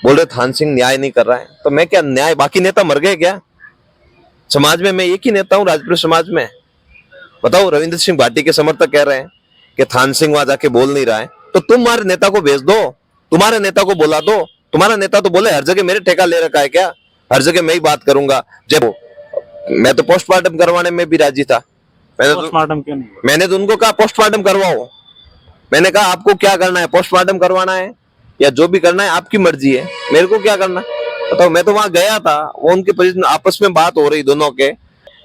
बोल रहे थान सिंह न्याय नहीं कर रहा है, तो मैं क्या न्याय, बाकी नेता मर गए क्या समाज में? मैं एक ही नेता हूं राजपूत समाज में। बताओ, रविंद्र सिंह भाटी के समर्थक कह रहे हैं कि थान सिंह वहां जाके बोल नहीं रहा है, तो तुम्हारे नेता को भेज दो, तुम्हारे नेता को बुला दो। तुम्हारा नेता तो बोले हर जगह मेरे ठेका ले रखा है क्या, हर जगह मैं ही बात करूंगा। जब मैं तो पोस्टमार्टम करवाने में भी राजी था। पोस्टमार्टम क्यों नहीं? मैंने तो उनको कहा पोस्टमार्टम करवाओ। मैंने कहा आपको क्या करना है, पोस्टमार्टम करवाना है या जो भी करना है आपकी मर्जी है, मेरे को क्या करना। बताओ, मैं तो वहां गया था, वो उनके परिजन आपस में बात हो रही दोनों के।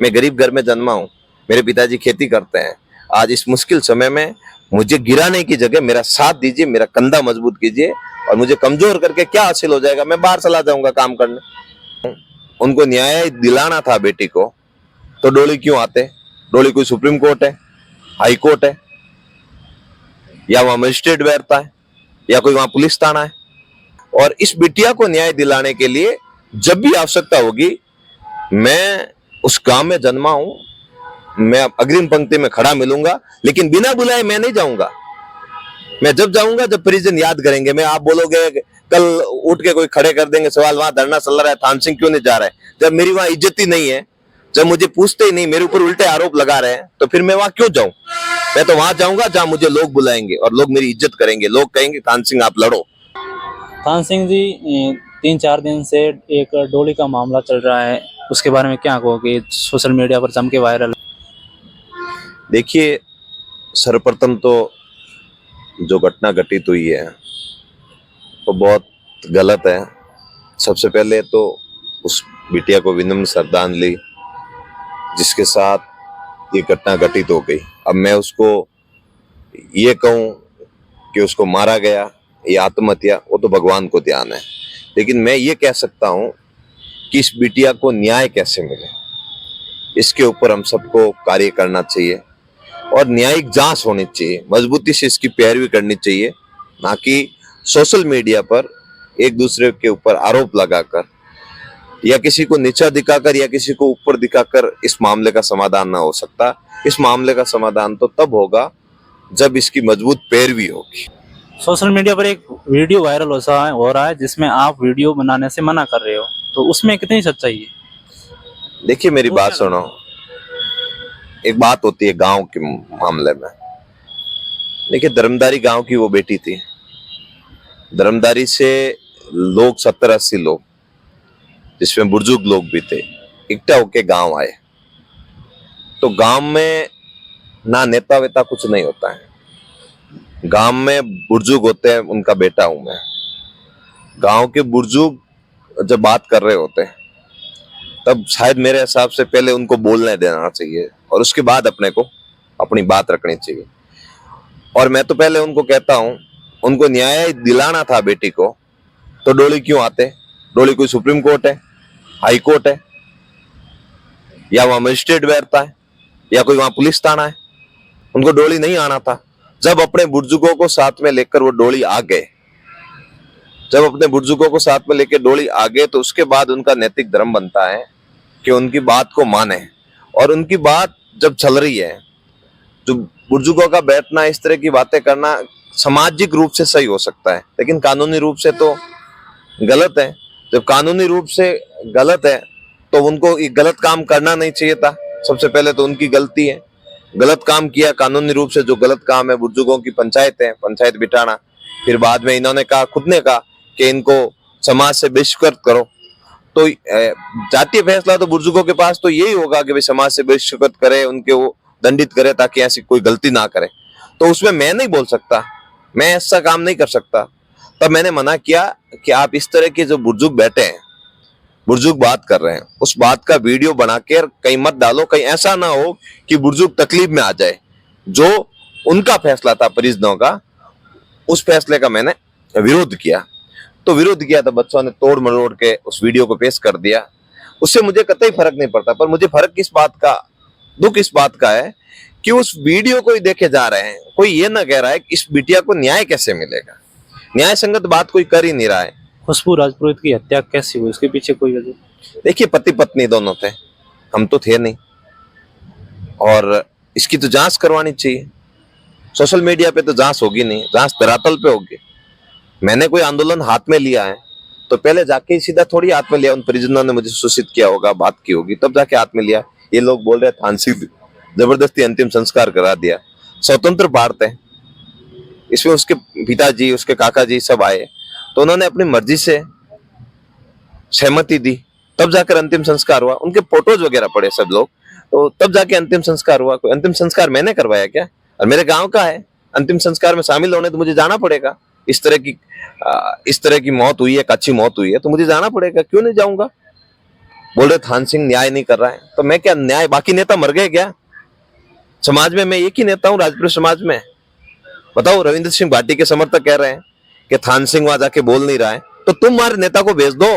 मैं गरीब घर में जन्मा हूँ, मेरे पिताजी खेती करते हैं। आज इस मुश्किल समय में मुझे गिराने की जगह मेरा साथ दीजिए, मेरा कंधा मजबूत कीजिए, और मुझे कमजोर करके क्या हासिल हो जाएगा, मैं बाहर चला जाऊंगा काम करने। उनको न्याय दिलाना था बेटी को, तो डोली क्यों आते? डोली कोई सुप्रीम कोर्ट है, हाई कोर्ट है, या वहां मजिस्ट्रेट बैठता है, या कोई वहां पुलिस थाना है? और इस बिटिया को न्याय दिलाने के लिए जब भी आवश्यकता होगी, मैं उस गांव में जन्मा हूं, मैं अग्रिम पंक्ति में खड़ा मिलूंगा, लेकिन बिना बुलाए मैं नहीं जाऊंगा। मैं जब जाऊंगा जब परिजन याद करेंगे। मैं, आप बोलोगे कल उठ के कोई खड़े कर देंगे सवाल, वहां धरना चल रहा है थान सिंह क्यों नहीं जा रहा है, जब मेरी वहां इज्जत ही नहीं है, जब मुझे पूछते ही नहीं, मेरे ऊपर उल्टे आरोप लगा रहे हैं, तो फिर मैं वहां क्यों जाऊं? मैं तो वहां जाऊंगा जहां मुझे लोग बुलाएंगे और लोग मेरी इज्जत करेंगे, लोग कहेंगे थान सिंह आप लड़ो। थान सिंह जी, 3-4 दिन से एक डोली का मामला चल रहा है, उसके बारे में क्या कहोगे? सोशल मीडिया पर जम के वायरल। देखिए, सर्वप्रथम तो जो घटना घटित हुई है वो बहुत गलत है। सबसे पहले तो उस बिटिया को विनम्र श्रद्धांजलि जिसके साथ ये घटना घटित हो गई। अब मैं उसको ये कहूं कि उसको मारा गया, ये आत्महत्या, वो तो भगवान को ध्यान है। लेकिन मैं ये कह सकता हूं कि इस बिटिया को न्याय कैसे मिले, इसके ऊपर हम सबको कार्य करना चाहिए और न्यायिक जांच होनी चाहिए, मजबूती से इसकी पैरवी करनी चाहिए, ना कि सोशल मीडिया पर एक दूसरे के ऊपर आरोप लगाकर या किसी को नीचा दिखाकर या किसी को ऊपर दिखाकर इस मामले का समाधान ना हो सकता। इस मामले का समाधान तो तब होगा जब इसकी मजबूत पैरवी होगी। सोशल मीडिया पर एक वीडियो वायरल हो रहा है जिसमें आप वीडियो बनाने से मना कर रहे हो, तो उसमें कितनी सच्चाई है? देखिए, मेरी बात सुनो। एक बात होती है गांव के मामले में। देखिए, धर्मदारी गांव की वो बेटी थी। धर्मदारी से लोग 70-80 लोग, जिसमें बुजुर्ग लोग भी थे, इकट्ठा होके गांव आए। तो गांव में ना नेता वेता कुछ नहीं होता है। गांव में बुजुर्ग होते हैं, उनका बेटा हूं मैं। गांव के बुजुर्ग जब बात कर रहे होते हैं तब शायद मेरे हिसाब से पहले उनको बोलने देना चाहिए और उसके बाद अपने को अपनी बात रखनी चाहिए। और मैं तो पहले उनको कहता हूं, उनको न्याय दिलाना था बेटी को, तो डोली क्यों आते? डोली कोई सुप्रीम कोर्ट है, हाई कोर्ट है, या वहां मजिस्ट्रेट बैठता है, या कोई वहां पुलिस थाना है? उनको डोली नहीं आना था। जब अपने बुजुर्गों को साथ में लेकर वो डोली आ गए, जब अपने बुजुर्गों को साथ में लेकर डोली आ गए, तो उसके बाद उनका नैतिक धर्म बनता है कि उनकी बात को माने। और उनकी बात जब चल रही है, जो बुजुर्गों का बैठना, इस तरह की बातें करना सामाजिक रूप से सही हो सकता है, लेकिन कानूनी रूप से तो गलत है। जब कानूनी रूप से गलत है तो उनको ये गलत काम करना नहीं चाहिए था। सबसे पहले तो उनकी गलती है, गलत काम किया कानूनी रूप से। जो गलत काम है, बुजुर्गों की पंचायत है, पंचायत बिठाना। फिर बाद में इन्होंने कहा, खुद ने कहा कि इनको समाज से बहिष्कृत करो। तो जातीय फैसला तो बुजुर्गों के पास तो यही होगा कि भाई समाज से बहिष्कृत करे, उनके वो दंडित करे, ताकि ऐसी कोई गलती ना करे। तो उसमें मैं नहीं बोल सकता, मैं ऐसा काम नहीं कर सकता। तब मैंने मना किया कि आप इस तरह के जो बुजुर्ग बैठे हैं, बुजुर्ग बात कर रहे हैं, उस बात का वीडियो बनाकर कहीं मत डालो, कहीं ऐसा ना हो कि बुजुर्ग तकलीफ में आ जाए। जो उनका फैसला था परिजनों का, उस फैसले का मैंने विरोध किया। तो विरोध किया तो बच्चों ने तोड़ मरोड़ के उस वीडियो को पेश कर दिया। उससे मुझे कतई फर्क नहीं पड़ता, पर मुझे फर्क किस बात का, दुख इस बात का है कि उस वीडियो को ही देखे जा रहे हैं। कोई ये ना कह रहा है कि इस बिटिया को न्याय कैसे मिलेगा। न्याय संगत बात कोई कर ही नहीं रहा है। खुशबू राजपूत की हत्या कैसी हुई, उसके पीछे कोई वजह? देखिए, पति पत्नी दोनों थे, हम तो थे नहीं, और इसकी तो जांच करवानी चाहिए। सोशल मीडिया पे तो जांच होगी नहीं, जांच धरातल पे होगी। मैंने कोई आंदोलन हाथ में लिया है तो पहले जाके सीधा थोड़ी हाथ में लिया, उन परिजनों ने मुझे सूचित किया होगा, बात की होगी, तब जाके हाथ में लिया। ये लोग बोल रहे थान सिंह जबरदस्ती अंतिम संस्कार करा दिया। स्वतंत्र भारत है, इसमें उसके पिताजी, उसके काका जी सब आए, तो उन्होंने अपनी मर्जी से सहमति दी, तब जाकर अंतिम संस्कार हुआ। उनके फोटोज वगैरह पड़े सब लोग, तो तब जाके अंतिम संस्कार हुआ। कोई अंतिम संस्कार मैंने करवाया क्या? और मेरे गांव का है, अंतिम संस्कार में शामिल होने तो मुझे जाना पड़ेगा। इस तरह की मौत हुई है, एक अच्छी मौत हुई है, तो मुझे जाना पड़ेगा, क्यों नहीं जाऊंगा? बोल रहे थान सिंह न्याय नहीं कर रहा है, तो मैं क्या न्याय, बाकी नेता मर गए क्या? समाज में मैं एक ही नेता हूँ, राजपूत समाज में। बताओ, रविंद्र सिंह भाटी के समर्थक कह रहे हैं कि थान सिंह वहां जाके बोल नहीं रहा है, तो तुम्हारे नेता को भेज दो,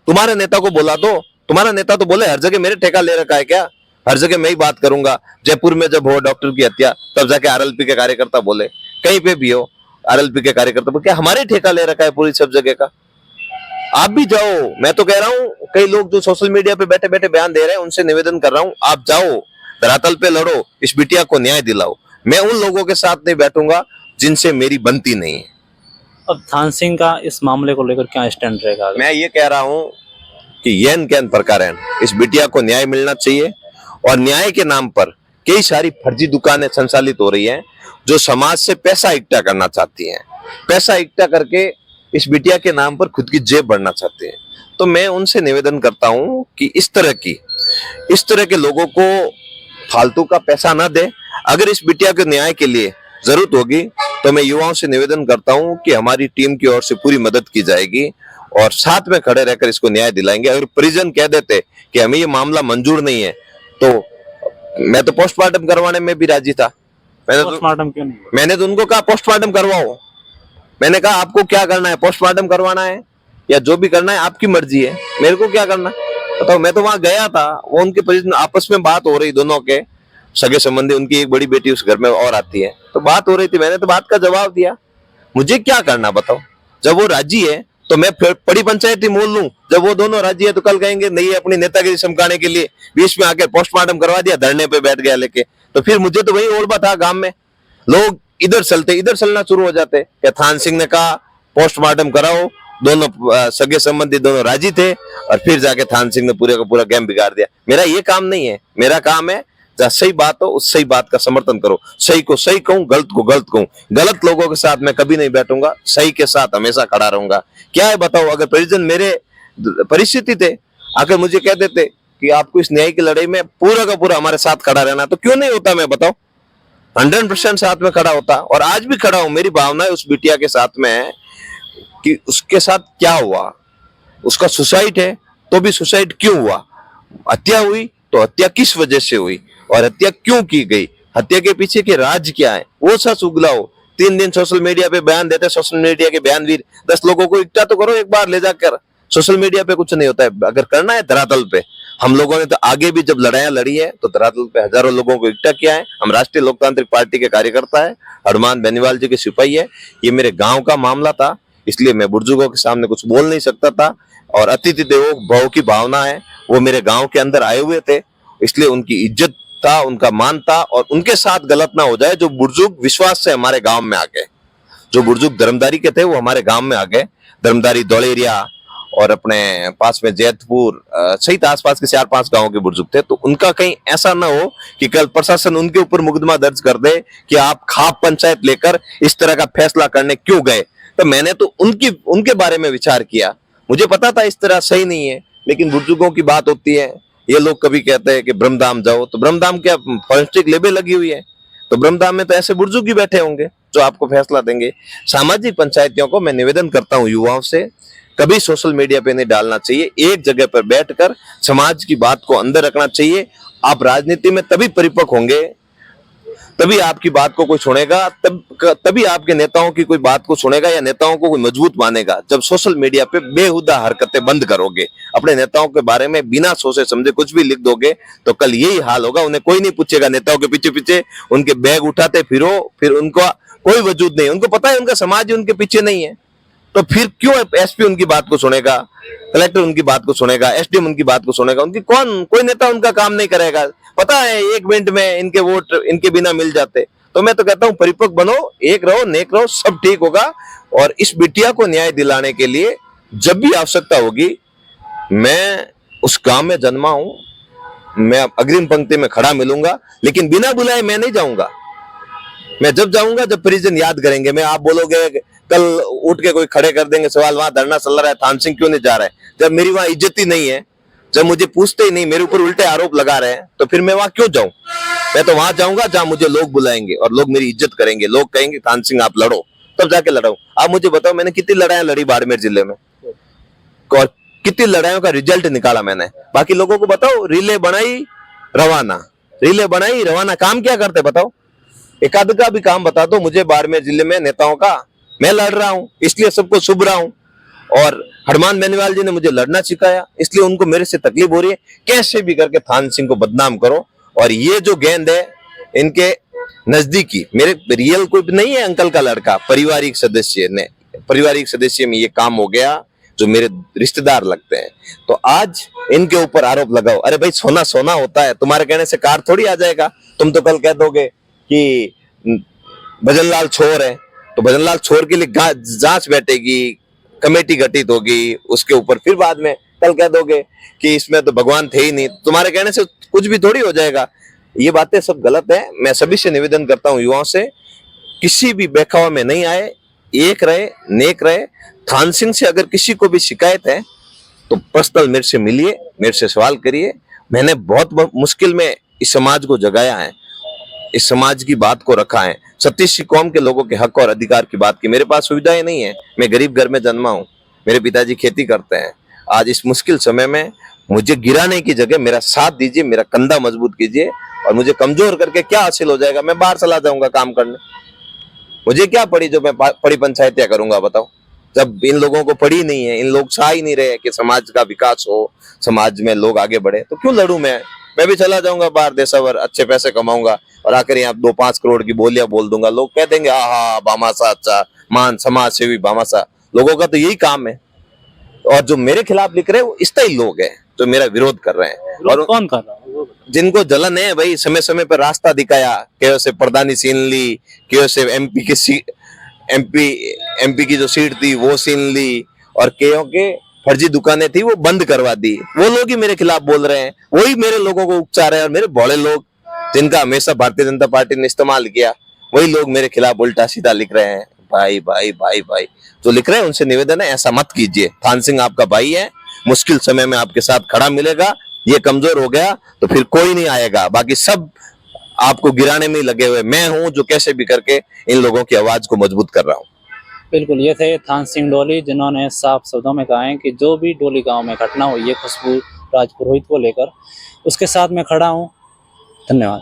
तुम्हारे नेता को बुला दो। तुम्हारा नेता तो बोले हर जगह मेरे ठेका ले रखा है क्या, हर जगह मैं ही बात करूंगा। जयपुर में जब हो डॉक्टर की हत्या, तब जाके आरएलपी के कार्यकर्ता बोले, कहीं पे भी हो आरएलपी के कार्यकर्ता बोले, क्या हमारे ठेका ले रखा है पूरी सब जगह का? आप भी जाओ। मैं तो कह रहा हूँ, कई लोग जो सोशल मीडिया पे बैठे बैठे बयान दे रहे हैं, उनसे निवेदन कर रहा हूँ, आप जाओ, धरातल पे लड़ो, इस बिटिया को न्याय दिलाओ। मैं उन लोगों के साथ नहीं बैठूंगा जिनसे मेरी बनती नहीं है। अब थान सिंह का इस मामले को लेकर क्या स्टैंड रहेगा? मैं ये कह रहा हूँ कि येन कैन प्रकारेण, इस बिटिया को न्याय मिलना चाहिए। और न्याय के नाम पर कई सारी फर्जी दुकानें संचालित हो रही हैं, जो समाज से पैसा इकट्ठा करना चाहती हैं, पैसा इकट्ठा करके इस बिटिया के नाम पर खुद की जेब भरना चाहते हैं। तो मैं उनसे निवेदन करता हूं कि इस तरह के लोगों को फालतू का पैसा ना दे। अगर इस बिटिया के न्याय के लिए जरूरत होगी, तो मैं युवाओं से निवेदन करता हूं कि हमारी टीम की ओर से पूरी मदद की जाएगी और साथ में खड़े रहकर इसको न्याय दिलाएंगे। अगर परिजन कह देते कि हमें ये मामला मंजूर नहीं है, तो मैं तो पोस्टमार्टम करवाने में भी राजी था। पोस्टमार्टम क्यों नहीं? मैंने तो उनको कहा पोस्टमार्टम करवाओ। मैंने कहा आपको क्या करना है, पोस्टमार्टम करवाना है या जो भी करना है आपकी मर्जी है, मेरे को क्या करना। बताओ, मैं तो वहां गया था, वो उनके परिजन आपस में बात हो रही, दोनों के सगे संबंधी, उनकी एक बड़ी बेटी उस घर में और आती है, तो बात हो रही थी, मैंने तो बात का जवाब दिया। मुझे क्या करना बताओ? जब वो राजी है तो मैं फिर बड़ी पंचायती मोल लूं, जब वो दोनों राजी है तो कल कहेंगे नहीं अपनी नेतागिरी चमकाने के लिए बीच में आकर पोस्टमार्टम करवा दिया, धरने पे बैठ गया लेके, तो फिर मुझे तो वही ओरबा था। गांव में लोग इधर चलना शुरू हो जाते कि थान सिंह ने कहा पोस्टमार्टम कराओ, दोनों सगे संबंधी दोनों राजी थे, और फिर जाके थान सिंह ने पूरे का पूरा गेम बिगाड़ दिया। मेरा ये काम नहीं है, मेरा काम है जहाँ सही बात हो उस सही बात का समर्थन करो, सही को सही कहूं, गलत को गलत कहूं। गलत लोगों के साथ मैं कभी नहीं बैठूंगा, सही के साथ हमेशा खड़ा रहूंगा। क्या है बताओ, अगर परिजन मेरे परिस्थिति थे, आकर मुझे कह देते कि आपको इस न्याय की लड़ाई में पूरा का पूरा हमारे साथ खड़ा रहना, तो क्यों नहीं होता? मैं बताओ, 100% साथ में खड़ा होता, और आज भी खड़ा हूं। मेरी भावना उस बिटिया के साथ में है कि उसके साथ क्या हुआ, उसका सुसाइड है तो भी सुसाइड क्यों हुआ, हत्या हुई तो हत्या किस वजह से हुई, और हत्या क्यों की गई, हत्या के पीछे के राज क्या है, वो सच उगलाओ। 3 दिन सोशल मीडिया पे बयान देते, सोशल मीडिया के बयानवीर 10 लोगों को इकट्ठा तो करो एक बार ले जाकर। सोशल मीडिया पे कुछ नहीं होता है, अगर करना है धरातल पे। हम लोगों ने तो आगे भी जब लड़ाइयां लड़ी है तो धरातल पे हजारों लोगों को इकट्ठा किया है। हम राष्ट्रीय लोकतांत्रिक पार्टी के कार्यकर्ता है, हनुमान बेनीवाल जी के सिपाही है। ये मेरे गांव का मामला था, इसलिए मैं बुजुर्गों के सामने कुछ बोल नहीं सकता था, और अतिथि देवो भव की भावना है, वो मेरे गांव के अंदर आए हुए थे, इसलिए उनकी इज्जत था, उनका मान था, और उनके साथ गलत ना हो जाए। जो बुजुर्ग विश्वास से हमारे गांव में आ गए, जो बुजुर्ग धर्मदारी के थे, वो हमारे गांव में आ गए। धर्मदारी, दौलेरिया और अपने पास में जैतपुर सहित आसपास के 4-5 गांवों के बुजुर्ग थे, तो उनका कहीं ऐसा ना हो कि कल प्रशासन उनके ऊपर मुकदमा दर्ज कर दे कि आप खाप पंचायत लेकर इस तरह का फैसला करने क्यों गए। तो मैंने तो उनके बारे में विचार किया। मुझे पता था इस तरह सही नहीं है, लेकिन बुजुर्गों की बात होती है। ये लोग कभी कहते हैं कि ब्रह्मधाम जाओ, तो ब्रह्मधाम क्या फॉरेस्ट्रिक लेबल लगी हुई है, तो ब्रह्मधाम में तो ऐसे बुजुर्ग ही बैठे होंगे जो आपको फैसला देंगे। सामाजिक पंचायतियों को मैं निवेदन करता हूँ, युवाओं से कभी सोशल मीडिया पे नहीं डालना चाहिए, एक जगह पर बैठकर समाज की बात को अंदर रखना चाहिए। आप राजनीति में तभी परिपक्व होंगे, तभी आपकी बात को कोई सुनेगा, तभी आपके नेताओं की कोई बात को सुनेगा या नेताओं को कोई मजबूत मानेगा, जब सोशल मीडिया पे बेहुदा हरकतें बंद करोगे, अपने नेताओं के बारे में बिना सोचे समझे कुछ भी लिख दोगे, तो कल यही हाल होगा। उन्हें कोई नहीं पूछेगा, नेताओं के पीछे पीछे उनके बैग उठाते फिरो, फिर उनका कोई वजूद नहीं। उनको पता है उनका समाज ही उनके पीछे नहीं है, तो फिर क्यों एसपी उनकी बात को सुनेगा, कलेक्टर उनकी बात को सुनेगा, एसडीएम उनकी बात को सुनेगा? उनकी कोई नेता उनका काम नहीं करेगा। पता है 1 मिनट में इनके वोट इनके बिना मिल जाते। तो मैं तो कहता हूं परिपक्व बनो, एक रहो, नेक रहो, सब ठीक होगा। और इस बिटिया को न्याय दिलाने के लिए जब भी आवश्यकता होगी, मैं उस गांव में जन्मा हूं, मैं अग्रिम पंक्ति में खड़ा मिलूंगा, लेकिन बिना बुलाए मैं नहीं जाऊंगा। मैं जब जाऊंगा जब परिजन याद करेंगे। मैं, आप बोलोगे कल उठ के कोई खड़े कर देंगे सवाल, वहां धरना चल रहा है, थान सिंह क्यों नहीं जा रहा है, जब मेरी वहां इज्जत ही नहीं है, जब मुझे पूछते ही नहीं, मेरे ऊपर उल्टे आरोप लगा रहे हैं, तो फिर मैं वहां क्यों जाऊं? मैं तो वहां जाऊंगा जहां मुझे लोग बुलाएंगे और लोग मेरी इज्जत करेंगे, लोग कहेंगे थान सिंह आप लड़ो, तब जाके लड़ाऊं। आप मुझे बताओ, मैंने कितनी लड़ाइयां लड़ी बाड़मेर जिले में, और कितनी लड़ाइयों का रिजल्ट निकाला मैंने। बाकी लोगों को बताओ, रिले बनाई रवाना, रिले बनाई रवाना, काम क्या करते बताओ? एक आध का भी काम बता दो मुझे बाड़मेर जिले में नेताओं का। मैं लड़ रहा हूं, इसलिए सबको शुभ रहा हूं, और हरमान बेनीवाल जी ने मुझे लड़ना सिखाया, इसलिए उनको मेरे से तकलीफ हो रही है। कैसे भी करके थान सिंह को बदनाम करो, और ये जो गेंद है इनके नजदीकी, मेरे रियल कोई नहीं है अंकल का लड़का, पारिवारिक सदस्य ने, पारिवारिक सदस्य में ये काम हो गया, जो मेरे रिश्तेदार लगते हैं। तो आज इनके ऊपर आरोप लगाओ। अरे भाई, सोना सोना होता है, तुम्हारे कहने से कार थोड़ी आ जाएगा। तुम तो कल कह दोगे कि भजनलाल छोर है, तो भजनलाल छोर के लिए जांच बैठेगी, कमेटी गठित होगी उसके ऊपर, फिर बाद में कल कह दोगे कि इसमें तो भगवान थे ही नहीं, तुम्हारे कहने से कुछ भी थोड़ी हो जाएगा। ये बातें सब गलत है। मैं सभी से निवेदन करता हूँ, युवाओं से, किसी भी बहकावा में नहीं आए, एक रहे, नेक रहे। थान सिंह से अगर किसी को भी शिकायत है तो पर्सनल मेरे से मिलिए, मेरे से सवाल करिए। मैंने बहुत मुश्किल में इस समाज को जगाया है, इस समाज की बात को रखा है, 36 कौम के लोगों के हक और अधिकार की बात की। मेरे पास सुविधाएं नहीं है, मैं गरीब घर में जन्मा हूं, मेरे पिताजी खेती करते हैं। आज इस मुश्किल समय में मुझे गिराने की जगह मेरा साथ दीजिए, मेरा कंधा मजबूत कीजिए, और मुझे कमजोर करके क्या हासिल हो जाएगा? मैं बाहर चला जाऊंगा काम करने, मुझे क्या पड़ी जो मैं पड़ी पंचायतियां करूंगा बताओ? जब इन लोगों को पड़ी नहीं है, इन लोग चाह ही नहीं रहे कि समाज का विकास हो, समाज में लोग आगे बढ़े, तो क्यों लड़ूं मैं? मैं भी चला जाऊंगा बाहर देशवर, अच्छे पैसे कमाऊंगा, और आकर यहाँ 2-5 करोड़ की बोलियां बोल दूंगा। लोग कह देंगे हाँ भामाशाह अच्छा, मान समाज सेवी भामाशाह। लोगों का तो यही काम है। और जो मेरे खिलाफ लिख रहे हैं वो स्थायी लोग हैं जो मेरा विरोध कर रहे हैं। और कौन कर रहा है वो बताओ। जिनको जलन है भाई, समय समय पर रास्ता दिखाया, केओ से प्रधानी छीन ली, केओ से एमपी की जो सीट थी वो छीन ली, और केओ के फर्जी दुकानें थी वो बंद करवा दी। वो लोग ही मेरे खिलाफ बोल रहे हैं, वही मेरे लोगों को उपचार है, और मेरे भोले लोग जिनका हमेशा भारतीय जनता पार्टी ने इस्तेमाल किया, वही लोग मेरे खिलाफ उल्टा सीधा लिख रहे हैं। भाई भाई भाई भाई, जो लिख रहे हैं उनसे निवेदन है, ऐसा मत कीजिए। थान सिंह आपका भाई है, मुश्किल समय में आपके साथ खड़ा मिलेगा। ये कमजोर हो गया तो फिर कोई नहीं आएगा, बाकी सब आपको गिराने में ही लगे हुए। मैं हूं जो कैसे भी करके इन लोगों की आवाज को मजबूत कर रहा हूं। बिल्कुल, ये थे थान सिंह डोली, जिन्होंने साफ शब्दों में कहा है कि जो भी डोली गांव में घटना हुई है खुशबू राजपुरोहित को लेकर, उसके साथ मैं खड़ा हूं। धन्यवाद।